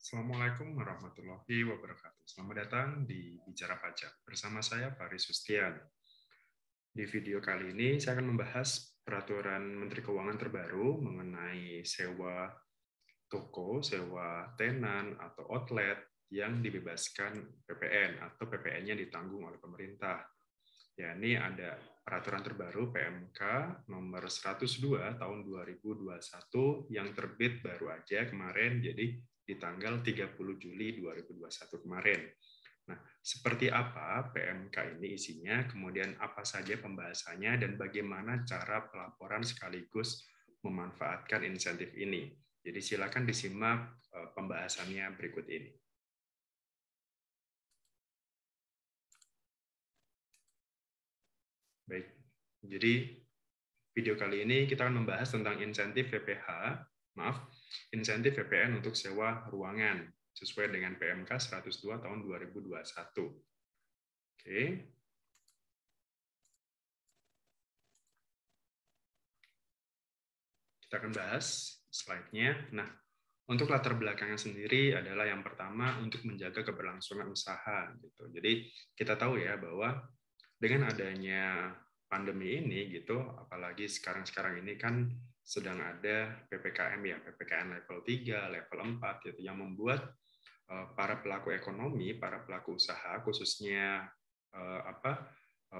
Assalamualaikum warahmatullahi wabarakatuh. Selamat datang di Bicara Pajak. Bersama saya Faris Sustian. Di video kali ini saya akan membahas peraturan Menteri Keuangan terbaru mengenai sewa toko, sewa tenan, atau outlet yang dibebaskan PPN atau PPN-nya ditanggung oleh pemerintah. Ya, ini ada peraturan terbaru PMK nomor 102 tahun 2021 yang terbit baru aja kemarin, jadi di tanggal 30 Juli 2021 kemarin. Nah, seperti apa PMK ini isinya, kemudian apa saja pembahasannya, dan bagaimana cara pelaporan sekaligus memanfaatkan insentif ini. Jadi silakan disimak pembahasannya berikut ini. Baik, jadi video kali ini kita akan membahas tentang insentif insentif PPN untuk sewa ruangan sesuai dengan PMK 102 tahun 2021. Oke. Kita akan bahas slide-nya. Nah, untuk latar belakangnya sendiri adalah yang pertama untuk menjaga keberlangsungan usaha gitu. Jadi kita tahu ya bahwa dengan adanya pandemi ini gitu, apalagi sekarang ini kan sedang ada PPKM ya, PPKM level 3, level 4 gitu, yang membuat para pelaku ekonomi, para pelaku usaha khususnya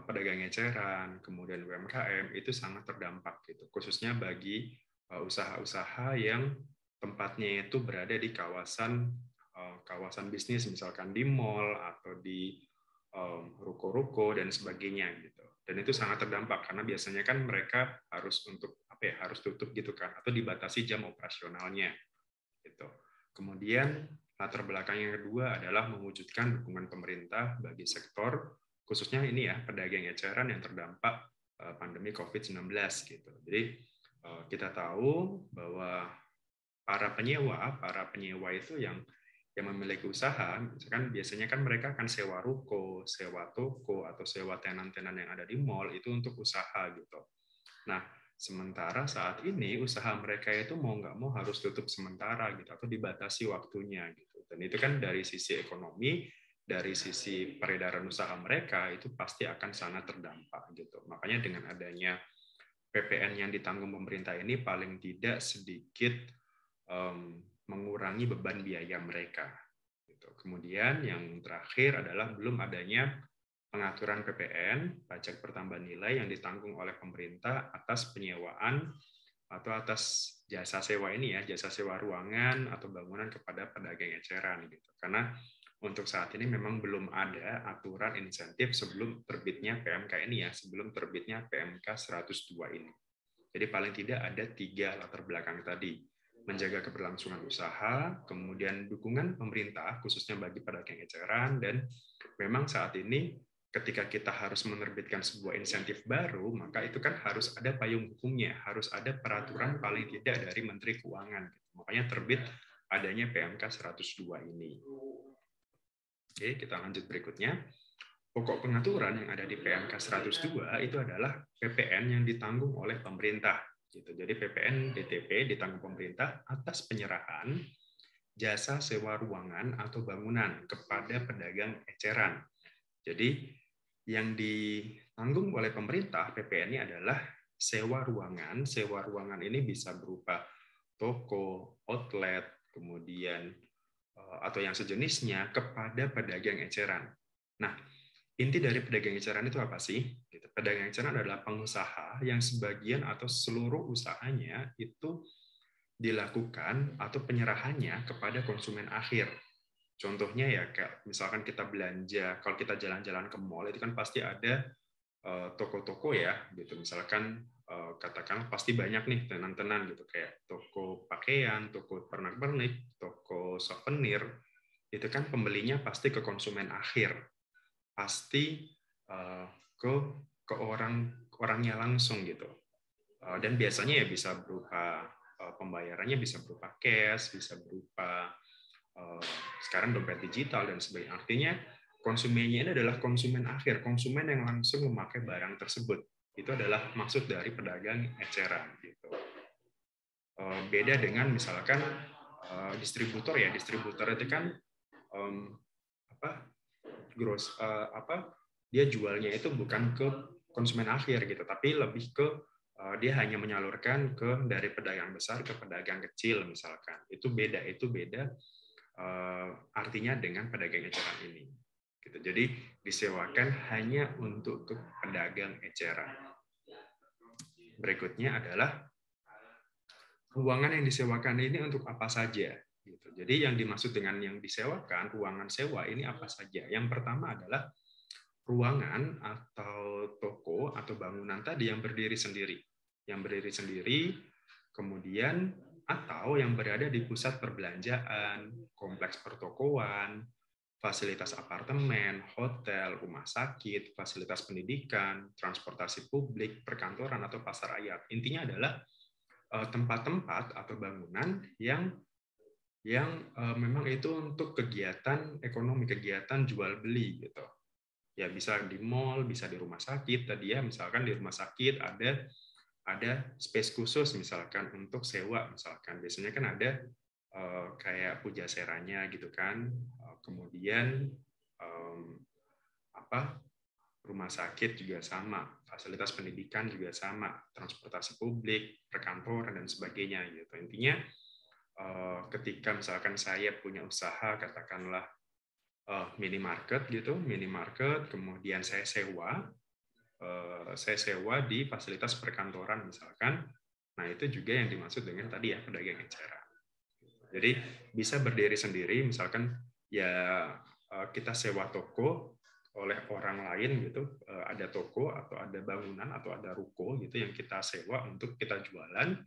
pedagang eceran, kemudian UMKM itu sangat terdampak gitu, khususnya bagi usaha-usaha yang tempatnya itu berada di kawasan bisnis, misalkan di mall atau di ruko-ruko dan sebagainya gitu. Dan itu sangat terdampak karena biasanya kan mereka harus harus tutup gitu kan, atau dibatasi jam operasionalnya gitu. Kemudian latar belakang yang kedua adalah mewujudkan dukungan pemerintah bagi sektor khususnya ini ya pedagang eceran yang terdampak pandemi COVID-19 gitu. Jadi kita tahu bahwa para penyewa itu yang memiliki usaha, misalkan biasanya kan mereka akan sewa ruko, sewa toko, atau sewa tenan-tenan yang ada di mall itu untuk usaha gitu. Nah, sementara saat ini usaha mereka itu mau nggak mau harus tutup sementara gitu atau dibatasi waktunya gitu. Dan itu kan dari sisi ekonomi, dari sisi peredaran usaha mereka itu pasti akan sangat terdampak gitu. Makanya dengan adanya PPN yang ditanggung pemerintah ini paling tidak sedikit mengurangi beban biaya mereka. Kemudian yang terakhir adalah belum adanya pengaturan PPN, pajak pertambahan nilai yang ditanggung oleh pemerintah atas penyewaan atau atas jasa sewa ini ya, jasa sewa ruangan atau bangunan kepada pedagang eceran gitu. Karena untuk saat ini memang belum ada aturan insentif sebelum terbitnya PMK ini ya, sebelum terbitnya PMK 102 ini. Jadi paling tidak ada 3 latar belakang tadi. Menjaga keberlangsungan usaha, kemudian dukungan pemerintah khususnya bagi pedagang eceran, dan memang saat ini ketika kita harus menerbitkan sebuah insentif baru, maka itu kan harus ada payung hukumnya, harus ada peraturan paling tidak dari Menteri Keuangan. Makanya terbit adanya PMK 102 ini. Oke, kita lanjut berikutnya. Pokok pengaturan yang ada di PMK 102 itu adalah PPN yang ditanggung oleh pemerintah. Jadi PPN DTP ditanggung pemerintah atas penyerahan jasa sewa ruangan atau bangunan kepada pedagang eceran. Jadi yang ditanggung oleh pemerintah PPN ini adalah sewa ruangan. Sewa ruangan ini bisa berupa toko, outlet, kemudian atau yang sejenisnya kepada pedagang eceran. Nah, inti dari pedagang eceran itu apa sih? Pedagang eceran adalah pengusaha yang sebagian atau seluruh usahanya itu dilakukan atau penyerahannya kepada konsumen akhir. Contohnya ya, kayak misalkan kita belanja, kalau kita jalan-jalan ke mall itu kan pasti ada toko-toko ya, gitu. Misalkan katakan pasti banyak nih tenan-tenan gitu, kayak toko pakaian, toko pernak-pernik, toko souvenir. Itu kan pembelinya pasti ke konsumen akhir, pasti ke orangnya langsung gitu. Dan biasanya ya bisa berupa pembayarannya bisa berupa cash, bisa berupa sekarang dompet digital dan sebagainya. Artinya konsumennya ini adalah konsumen akhir, konsumen yang langsung memakai barang tersebut. Itu adalah maksud dari pedagang eceran gitu. Beda dengan misalkan distributor ya. Distributor itu kan dia jualnya itu bukan ke konsumen akhir gitu, tapi lebih ke dia hanya menyalurkan dari pedagang besar ke pedagang kecil misalkan. Itu beda artinya dengan pedagang eceran ini. Gitu. Jadi disewakan hanya untuk ke pedagang eceran. Berikutnya adalah ruangan yang disewakan ini untuk apa saja. Gitu. Jadi yang dimaksud dengan yang disewakan, ruangan sewa ini apa saja. Yang pertama adalah ruangan atau toko atau bangunan tadi yang berdiri sendiri. Yang berdiri sendiri, kemudian atau yang berada di pusat perbelanjaan, kompleks pertokoan, fasilitas apartemen, hotel, rumah sakit, fasilitas pendidikan, transportasi publik, perkantoran, atau pasar rakyat. Intinya adalah tempat-tempat atau bangunan yang memang itu untuk kegiatan ekonomi, kegiatan jual beli gitu. Ya bisa di mall, bisa di rumah sakit. Tadi ya misalkan di rumah sakit ada space khusus misalkan untuk sewa misalkan. Biasanya kan ada kayak pujaseranya gitu kan. Kemudian rumah sakit juga sama, fasilitas pendidikan juga sama, transportasi publik, perkantoran dan sebagainya gitu. Intinya ketika misalkan saya punya usaha katakanlah minimarket gitu, minimarket, kemudian saya sewa di fasilitas perkantoran misalkan. Nah, itu juga yang dimaksud dengan tadi ya pedagang eceran. Jadi bisa berdiri sendiri, misalkan ya kita sewa toko oleh orang lain gitu, ada toko atau ada bangunan atau ada ruko gitu yang kita sewa untuk kita jualan,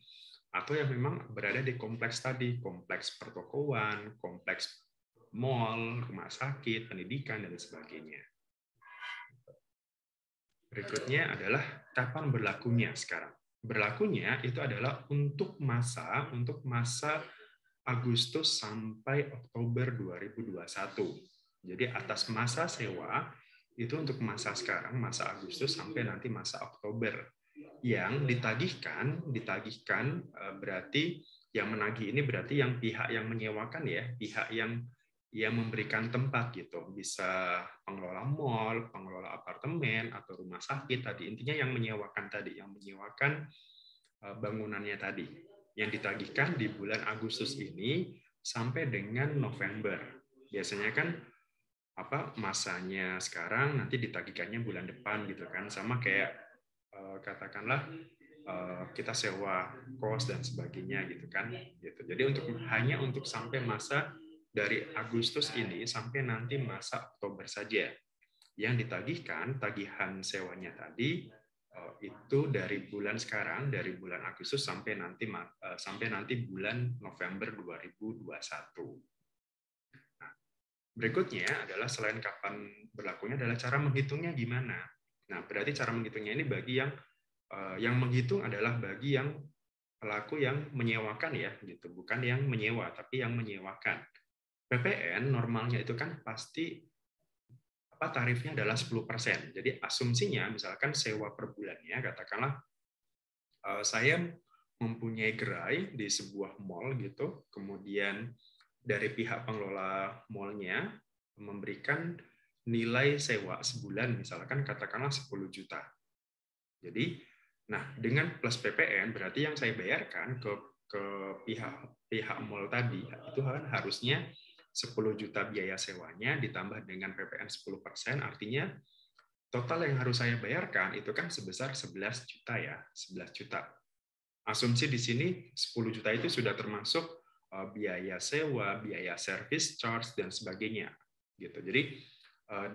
atau yang memang berada di kompleks tadi, kompleks pertokoan, kompleks mall, rumah sakit, pendidikan dan sebagainya. Berikutnya adalah kapan berlakunya sekarang. Berlakunya itu adalah untuk masa Agustus sampai Oktober 2021. Jadi atas masa sewa itu untuk masa sekarang, masa Agustus sampai nanti masa Oktober. Yang ditagihkan berarti yang menagih ini berarti yang pihak yang menyewakan ya, pihak yang memberikan tempat gitu, bisa pengelola mall, pengelola apartemen atau rumah sakit tadi. Intinya yang menyewakan tadi, yang menyewakan bangunannya tadi, yang ditagihkan di bulan Agustus ini sampai dengan November. Biasanya kan masanya sekarang nanti ditagihkannya bulan depan gitu kan, sama kayak katakanlah kita sewa kos dan sebagainya gitu kan gitu. Jadi hanya untuk sampai masa dari Agustus ini sampai nanti masa Oktober saja yang ditagihkan, tagihan sewanya tadi itu dari bulan sekarang, dari bulan Agustus sampai nanti bulan November 2021. Nah, berikutnya adalah selain kapan berlakunya adalah cara menghitungnya gimana. Nah, berarti cara menghitungnya ini bagi yang menghitung adalah bagi yang pelaku yang menyewakan ya gitu, bukan yang menyewa tapi yang menyewakan. PPN normalnya itu kan pasti tarifnya adalah 10%. Jadi asumsinya misalkan sewa per bulannya katakanlah saya mempunyai gerai di sebuah mall gitu, kemudian dari pihak pengelola mallnya memberikan nilai sewa sebulan misalkan katakanlah 10 juta. Jadi dengan plus PPN berarti yang saya bayarkan ke pihak mall tadi itu kan harusnya 10 juta biaya sewanya ditambah dengan PPN 10%, artinya total yang harus saya bayarkan itu kan sebesar 11 juta ya, 11 juta. Asumsi di sini 10 juta itu sudah termasuk biaya sewa, biaya service charge dan sebagainya gitu. Jadi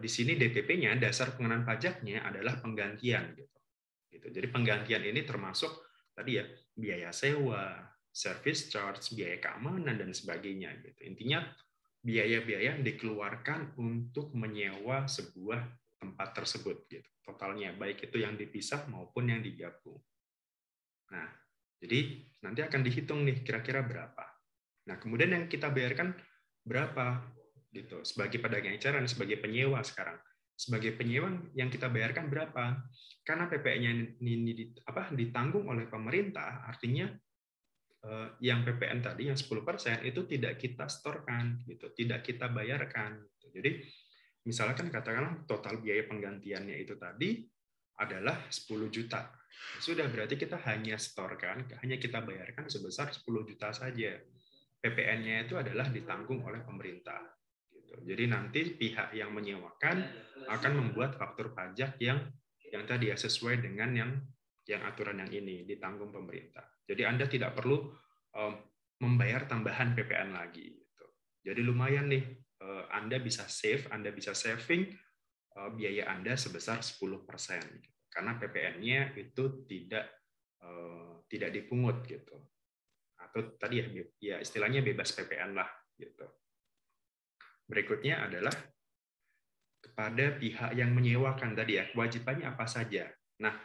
di sini DPP-nya, dasar pengenaan pajaknya adalah penggantian gitu. Jadi penggantian ini termasuk tadi ya biaya sewa, service charge, biaya keamanan dan sebagainya gitu. Intinya biaya-biaya yang dikeluarkan untuk menyewa sebuah tempat tersebut gitu. Totalnya baik itu yang dipisah maupun yang digabung. Nah, jadi nanti akan dihitung nih kira-kira berapa. Nah, kemudian yang kita bayarkan berapa gitu sebagai pedagang eceran, sebagai penyewa sekarang. Sebagai penyewa yang kita bayarkan berapa? Karena PPN-nya ini ditanggung oleh pemerintah, artinya yang PPN tadi yang 10% itu tidak kita setorkan gitu, tidak kita bayarkan gitu. Jadi misalkan katakanlah total biaya penggantiannya itu tadi adalah 10 juta. Sudah berarti kita hanya setorkan, hanya kita bayarkan sebesar 10 juta saja. PPN-nya itu adalah ditanggung oleh pemerintah. Gitu. Jadi nanti pihak yang menyewakan akan membuat faktur pajak yang tadi ya sesuai dengan yang aturan yang ini ditanggung pemerintah. Jadi Anda tidak perlu membayar tambahan PPN lagi. Gitu. Jadi lumayan nih, Anda bisa save, Anda bisa saving biaya Anda sebesar 10%. Gitu. Karena PPN-nya itu tidak dipungut gitu. Atau tadi ya istilahnya bebas PPN lah gitu. Berikutnya adalah kepada pihak yang menyewakan tadi ya, kewajibannya apa saja. Nah,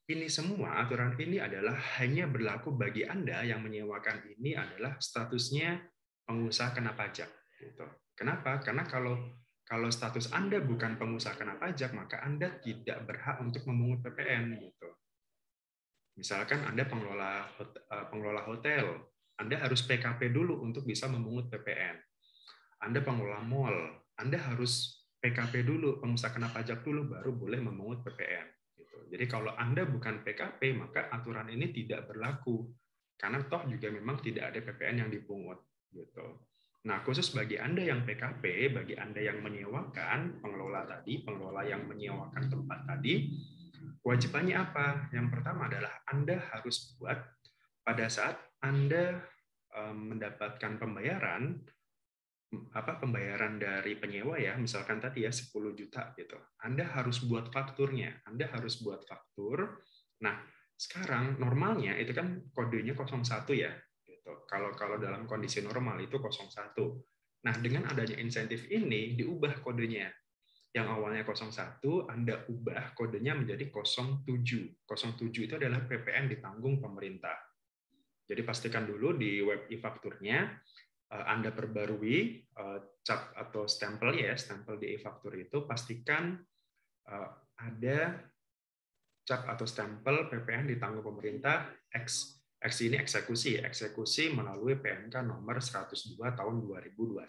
ini semua aturan ini adalah hanya berlaku bagi Anda yang menyewakan ini adalah statusnya pengusaha kena pajak. Gitu. Kenapa? Karena kalau status Anda bukan pengusaha kena pajak, maka Anda tidak berhak untuk memungut PPN. Gitu. Misalkan Anda pengelola hotel, Anda harus PKP dulu untuk bisa memungut PPN. Anda pengelola mall, Anda harus PKP dulu, pengusaha kena pajak dulu, baru boleh memungut PPN. Gitu. Jadi kalau Anda bukan PKP, maka aturan ini tidak berlaku. Karena toh juga memang tidak ada PPN yang dipungut. Gitu. Nah, khusus bagi Anda yang PKP, bagi Anda yang menyewakan, pengelola yang menyewakan tempat tadi, kewajibannya apa? Yang pertama adalah Anda harus buat pada saat Anda mendapatkan pembayaran dari penyewa ya, misalkan tadi ya 10 juta gitu. Anda harus buat fakturnya. Anda harus buat faktur. Nah, sekarang normalnya itu kan kodenya 01 ya gitu. Kalau dalam kondisi normal itu 01. Nah, dengan adanya insentif ini diubah kodenya. Yang awalnya 01, Anda ubah kodenya menjadi 07. 07 itu adalah PPN ditanggung pemerintah. Jadi pastikan dulu di web e-fakturnya Anda perbarui cap atau stempel ya, stempel di e-faktur itu pastikan ada cap atau stempel PPN ditanggung pemerintah X ini eksekusi melalui PMK nomor 102 tahun 2021.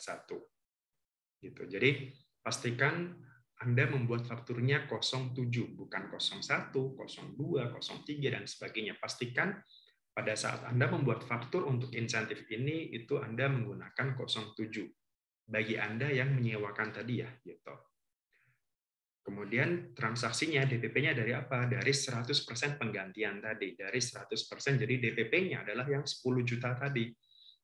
Gitu. Jadi pastikan Anda membuat fakturnya 07 bukan 01, 02, 03 dan sebagainya. Pastikan pada saat Anda membuat faktur untuk insentif ini, itu Anda menggunakan 07. Bagi Anda yang menyewakan tadi ya. Gitu. Kemudian transaksinya, DPP-nya dari apa? Dari 100% penggantian tadi. Dari 100%, jadi DPP-nya adalah yang 10 juta tadi.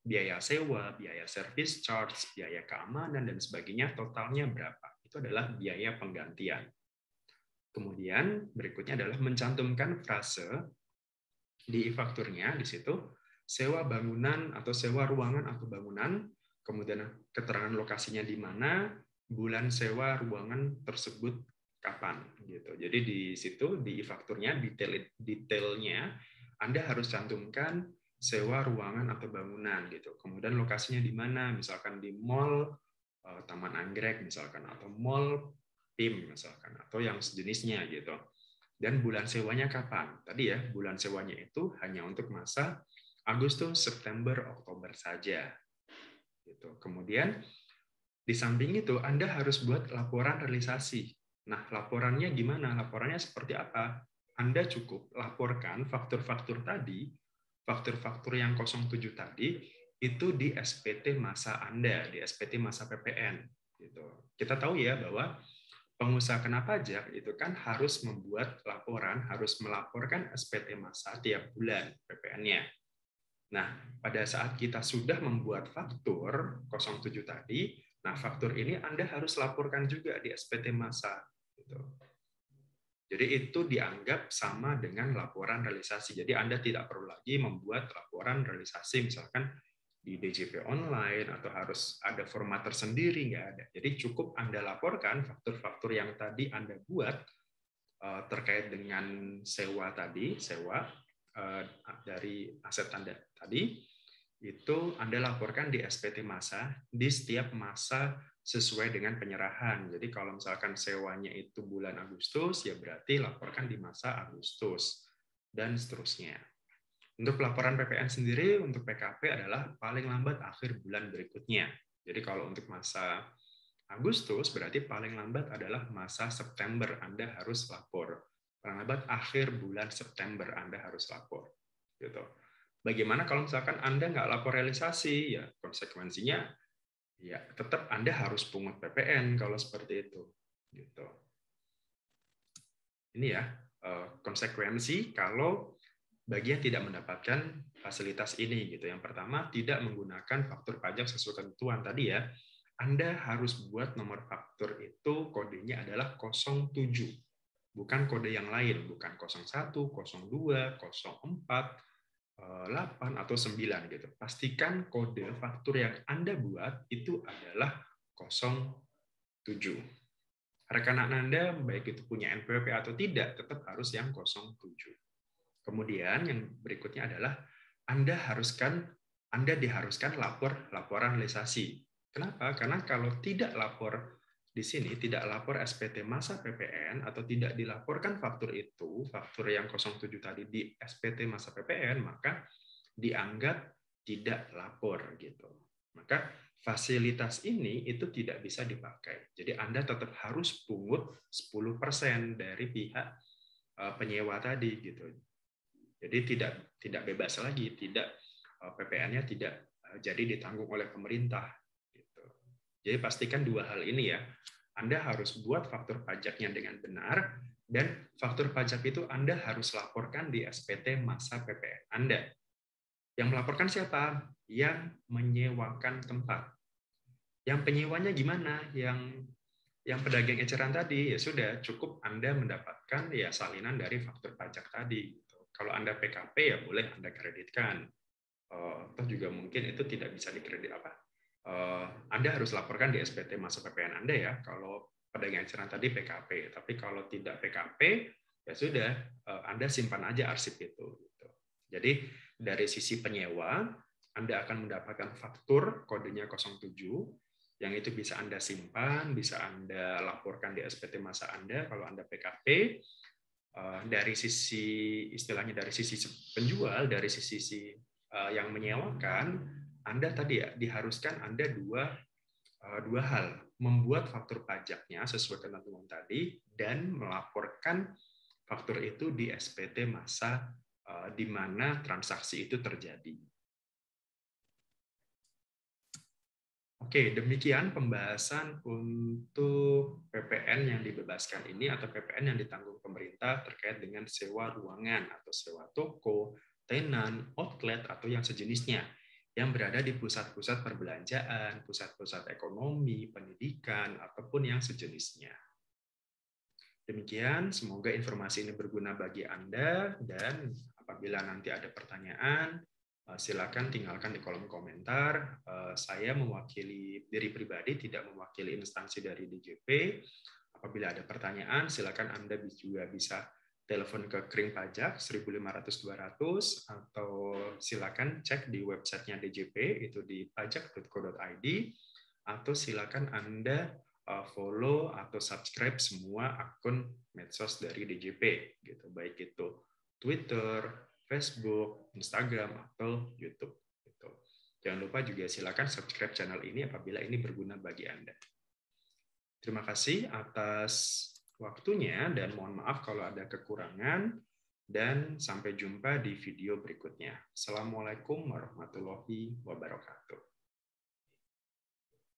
Biaya sewa, biaya service charge, biaya keamanan, dan sebagainya, totalnya berapa? Itu adalah biaya penggantian. Kemudian berikutnya adalah mencantumkan frase di e-fakturnya di situ sewa bangunan atau sewa ruangan atau bangunan, kemudian keterangan lokasinya di mana, bulan sewa ruangan tersebut kapan gitu. Jadi di situ di e-fakturnya detailnya Anda harus cantumkan sewa ruangan atau bangunan gitu. Kemudian lokasinya di mana, misalkan di mall Taman Anggrek misalkan atau mall PIM misalkan atau yang sejenisnya gitu. Dan bulan sewanya kapan? Tadi ya, bulan sewanya itu hanya untuk masa Agustus, September, Oktober saja. Gitu. Kemudian, di samping itu, Anda harus buat laporan realisasi. Nah, laporannya gimana? Laporannya seperti apa? Anda cukup laporkan faktur-faktur tadi, faktur-faktur yang 07 tadi, itu di SPT masa Anda, di SPT masa PPN. Gitu. Kita tahu ya bahwa pengusaha kena pajak itu kan harus membuat laporan, harus melaporkan SPT masa tiap bulan PPN-nya. Nah, pada saat kita sudah membuat faktur 07 tadi, nah faktur ini Anda harus laporkan juga di SPT masa. Gitu. Jadi itu dianggap sama dengan laporan realisasi. Jadi Anda tidak perlu lagi membuat laporan realisasi, misalkan di DJP online atau harus ada format tersendiri, nggak ada. Jadi cukup Anda laporkan faktur-faktur yang tadi Anda buat terkait dengan sewa tadi, sewa dari aset Anda tadi, itu Anda laporkan di SPT masa di setiap masa sesuai dengan penyerahan. Jadi kalau misalkan sewanya itu bulan Agustus, ya berarti laporkan di masa Agustus, dan seterusnya. Untuk pelaporan PPN sendiri, untuk PKP adalah paling lambat akhir bulan berikutnya. Jadi kalau untuk masa Agustus, berarti paling lambat adalah masa September Anda harus lapor. Paling lambat akhir bulan September Anda harus lapor. Gitu. Bagaimana kalau misalkan Anda nggak lapor realisasi? Ya konsekuensinya ya tetap Anda harus pungut PPN kalau seperti itu. Gitu. Ini ya konsekuensi kalau bagi yang tidak mendapatkan fasilitas ini gitu. Yang pertama, tidak menggunakan faktur pajak sesuai ketentuan tadi ya. Anda harus buat nomor faktur itu kodenya adalah 07. Bukan kode yang lain, bukan 01, 02, 04, 8 atau 9 gitu. Pastikan kode faktur yang Anda buat itu adalah 07. Rekanan Anda baik itu punya NPWP atau tidak, tetap harus yang 07. Kemudian yang berikutnya adalah Anda diharuskan laporan realisasi. Kenapa? Karena kalau tidak lapor di sini, tidak lapor SPT masa PPN atau tidak dilaporkan faktur itu, faktur yang 07 tadi di SPT masa PPN, maka dianggap tidak lapor gitu. Maka fasilitas ini itu tidak bisa dipakai. Jadi Anda tetap harus pungut 10% dari pihak penyewa tadi gitu. Jadi tidak bebas lagi, PPN-nya tidak jadi ditanggung oleh pemerintah. Gitu. Jadi pastikan dua hal ini ya. Anda harus buat faktur pajaknya dengan benar, dan faktur pajak itu Anda harus laporkan di SPT masa PPN Anda. Yang melaporkan siapa? Yang menyewakan tempat. Yang penyewanya gimana? Yang pedagang eceran tadi, ya sudah cukup Anda mendapatkan ya salinan dari faktur pajak tadi. Kalau Anda PKP ya boleh Anda kreditkan. Atau juga mungkin itu tidak bisa dikredit apa. Anda harus laporkan di SPT masa PPN Anda ya. Kalau pedagang eceran tadi PKP, tapi kalau tidak PKP ya sudah Anda simpan aja arsip itu. Gitu. Jadi dari sisi penyewa Anda akan mendapatkan faktur kodenya 07 yang itu bisa Anda simpan, bisa Anda laporkan di SPT masa Anda kalau Anda PKP. Dari sisi istilahnya dari sisi penjual, dari sisi yang menyewakan, Anda tadi ya diharuskan Anda dua hal, membuat faktur pajaknya sesuai ketentuan tadi dan melaporkan faktur itu di SPT masa di mana transaksi itu terjadi. Oke, demikian pembahasan untuk PPN yang dibebaskan ini atau PPN yang ditanggung pemerintah terkait dengan sewa ruangan atau sewa toko, tenan, outlet, atau yang sejenisnya yang berada di pusat-pusat perbelanjaan, pusat-pusat ekonomi, pendidikan, ataupun yang sejenisnya. Demikian, semoga informasi ini berguna bagi Anda, dan apabila nanti ada pertanyaan, silakan tinggalkan di kolom komentar. Saya mewakili diri pribadi, tidak mewakili instansi dari DJP. Apabila ada pertanyaan, silakan Anda juga bisa telepon ke Kring Pajak 1500-200, atau silakan cek di websitenya DJP, itu di pajak.co.id, atau silakan Anda follow atau subscribe semua akun medsos dari DJP, gitu, baik itu Twitter, Facebook, Instagram, atau YouTube. Gitu. Jangan lupa juga silakan subscribe channel ini apabila ini berguna bagi Anda. Terima kasih atas waktunya dan mohon maaf kalau ada kekurangan, dan sampai jumpa di video berikutnya. Assalamualaikum warahmatullahi wabarakatuh.